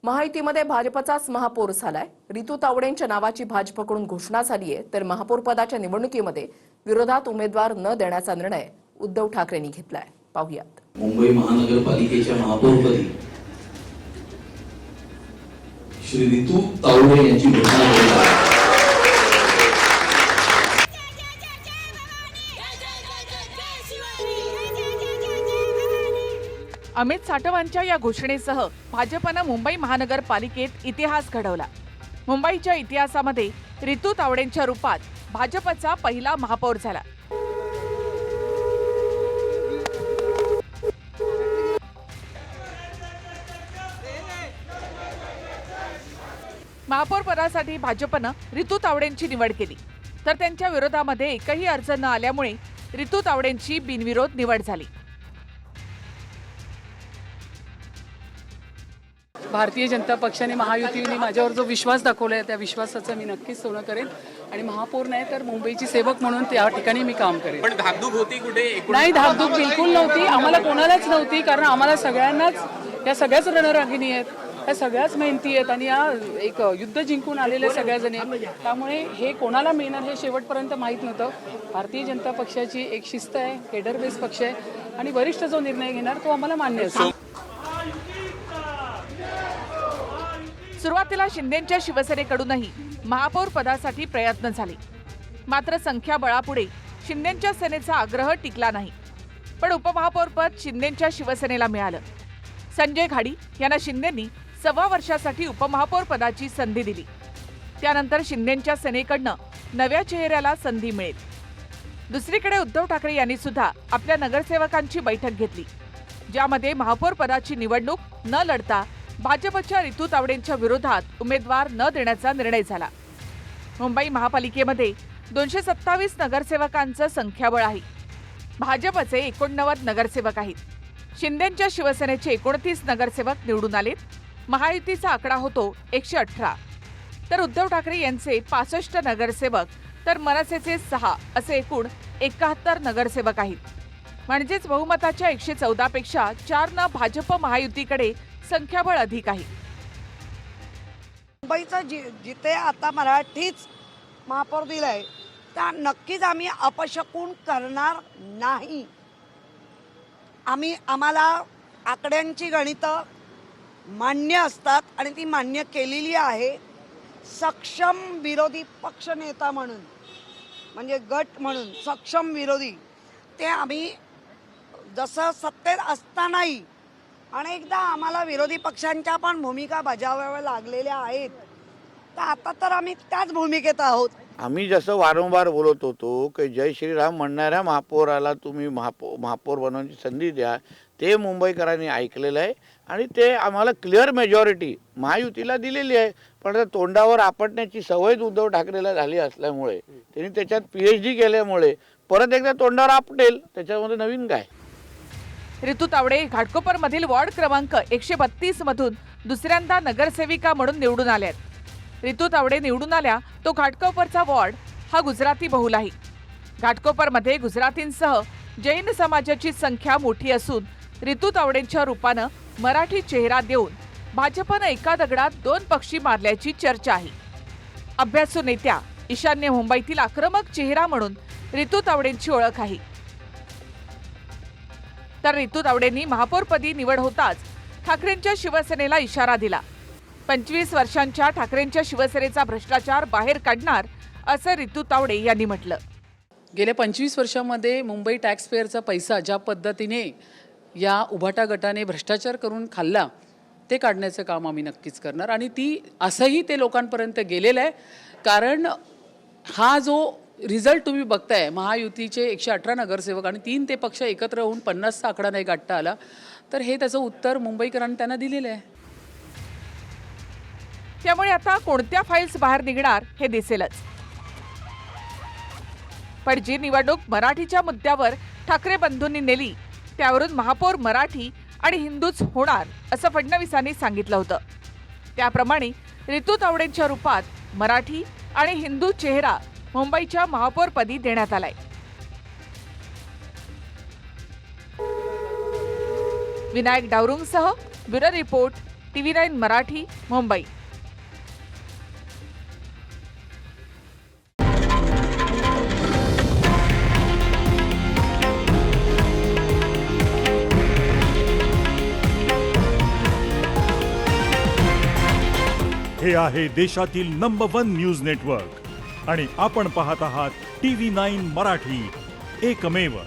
महायुतीमध्ये भाजपचाच महापौर झालाय। रितू तावडेंच्या नावाची भाजपकडून घोषणा झाली आहे, तर महापौर पदाच्या निवडणुकीमध्ये विरोधात उमेदवार न देण्याचा निर्णय उद्धव ठाकरेंनी घेतलाय। पाहूयात। मुंबई महानगरपालिकेच्या महापौरपदी श्री रितू तावडे यांची घोषणा करण्यात आली। अमित साटवांच्या या घोषणेसह भाजपनं मुंबई महानगरपालिकेत इतिहास घडवला। मुंबईच्या इतिहासामध्ये रितू तावडेंच्या रूपात भाजपचा पहिला महापौर झाला। महापौर पदासाठी भाजपनं रितू तावडेंची निवड केली, तर त्यांच्या विरोधामध्ये एकही अर्ज न आल्यामुळे रितू तावडेंची बिनविरोध निवड झाली। भारतीय जनता पक्षाने महायुतीने माझ्यावर जो विश्वास दाखवला आहे त्या विश्वासाचं मी नक्कीच सोनं करेन आणि महापौर नाही तर मुंबईची सेवक म्हणून त्या ठिकाणी मी काम करेन। पण धाकधूक होती कुठे? नाही, धाकधूक बिलकुल नव्हती, आम्हाला कोणालाच नव्हती, कारण आम्हाला सगळ्यांनाच या सगळ्याच रणरागिणी आहेत, या सगळ्याच मेहनती आहेत आणि या एक युद्ध जिंकून आलेले सगळ्याजणी आहेत। त्यामुळे हे कोणाला मिळणार हे शेवटपर्यंत माहीत नव्हतं। भारतीय जनता पक्षाची एक शिस्त आहे, केडर बेस पक्ष आहे आणि वरिष्ठ जो निर्णय घेणार तो आम्हाला मान्य असेल। सुरुवातीला शिंदेंच्या शिवसेनेकडूनही महापौर पदासाठी प्रयत्न झाले, मात्र संख्याबळापुढे शिंदेंच्या सेनेचा आग्रह टिकला नाही। पण उपमहापौरपद शिंदेंच्या शिवसेनेला मिळालं। संजय घाडी यांना शिंदेंनी 1.25 वर्षासाठी उपमहापौर पदाची संधी दिली। त्यानंतर शिंदेंच्या सेनेकडनं नव्या चेहऱ्याला संधी मिळेल। दुसरीकडे उद्धव ठाकरे यांनी सुद्धा आपल्या नगरसेवकांची बैठक घेतली, ज्यामध्ये महापौर पदाची निवडणूक न लढता भाजपच्या रितू तावडेंच्या विरोधात उमेदवार न देण्याचा निर्णय झाला। मुंबई महापालिकेमध्ये 227 नगरसेवकांचं संख्याबळ आहे। भाजपचे 89 नगरसेवक आहेत। शिंदेंच्या शिवसेनेचे 29 नगरसेवक निवडून आलेत। महायुतीचा आकडा होतो 118, तर उद्धव ठाकरे यांचे 65 नगरसेवक तर मनसेचे 6 असे एकूण 71 नगरसेवक आहेत। म्हणजेच बहुमताच्या 114 पेक्षा 4 न भाजप महायुतीकडे संख्याबळ अधिक आहे। मुंबईचं जिथे आता मराठीच महापौर दिलाय त्या नक्कीच आम्ही अपशकुन करणार नाही। आम्हाला आकड्यांची गणितं मान्य असतात आणि ती मान्य केलेली आहे। सक्षम विरोधी पक्षनेता म्हणून, म्हणजे गट म्हणून सक्षम विरोधी, ते आम्ही जसं सत्तेत असतानाही अनेकदा आम्हाला विरोधी पक्षांच्या पण भूमिका बजावाव्या लागलेल्या आहेत, तर आता तर आम्ही त्याच भूमिकेत आहोत। आम्ही जसं वारंवार बोलत होतो की जय श्रीराम म्हणणाऱ्या महापौराला तुम्ही महापौर बनवण्याची संधी द्या, ते मुंबईकरांनी ऐकलेलं आहे आणि ते आम्हाला क्लिअर मेजॉरिटी महायुतीला दिलेली आहे। पण त्या तोंडावर आपटण्याची सवय उद्धव ठाकरेला झाली असल्यामुळे, त्यांनी त्याच्यात PhD केल्यामुळे परत एकदा तोंडावर आपटेल, त्याच्यामध्ये नवीन काय। रितू तावडे घाटकोपरमधील वॉर्ड क्रमांक 132 मधून दुसऱ्यांदा नगरसेविका म्हणून निवडून आल्यात। रितू तावडे निवडून आल्या तो घाटकोपरचा वॉर्ड हा गुजराती बहुल आहे। घाटकोपरमध्ये गुजरातींसह जैन समाजाची संख्या मोठी असून रितू तावडेंच्या रूपानं मराठी चेहरा देऊन भाजपनं एका दगडात 2 पक्षी मारल्याची चर्चा आहे। अभ्यासू नेत्या, ईशान्य मुंबईतील आक्रमक चेहरा म्हणून रितू तावडेंची ओळख आहे। तर रितू तावडेंनी महापौरपदी निवड होताच ठाकरेंच्या शिवसेनेला इशारा दिला। 25 वर्षांच्या ठाकरेंच्या शिवसेनेचा भ्रष्टाचार बाहेर काढणार असं रितू तावडे यांनी म्हटलं। गेल्या 25 वर्षामध्ये मुंबई टॅक्स पेअरचा पैसा ज्या पद्धतीने या उभाटा गटाने भ्रष्टाचार करून खाल्ला, ते काढण्याचं काम आम्ही नक्कीच करणार आणि असंही ते लोकांपर्यंत गेलेलं आहे। कारण हा जो रिझल्ट तुम्ही बघताय, महायुतीचे 118 नगरसेवक आणि 3 ते पक्ष एकत्र होऊन 50चा आकडा नाही गाठता आला, तर हे त्याचं उत्तर मुंबईकरांनी त्यांना दिलेलं आहे। त्यामुळे आता कोणत्या फाईल्स बाहेर निघणार हे दिसेलच। पण जी निवडणूक मराठीच्या मुद्द्यावर ठाकरे बंधूंनी नेली, त्यावरून महापौर मराठी आणि हिंदूच होणार असं फडणवीसांनी सांगितलं होतं। त्याप्रमाणे रितू तावडेंच्या रूपात मराठी आणि हिंदू चेहरा मुंबईच्या महापौरपदी देण्यात आलाय। विनायक डावरुंगसह bureau report, TV9 Marathi, Mumbai. हे आहे देशातील नंबर 1 न्यूज नेटवर्क आणि आपण पाहत आहात TV9 मराठी, एकमेव.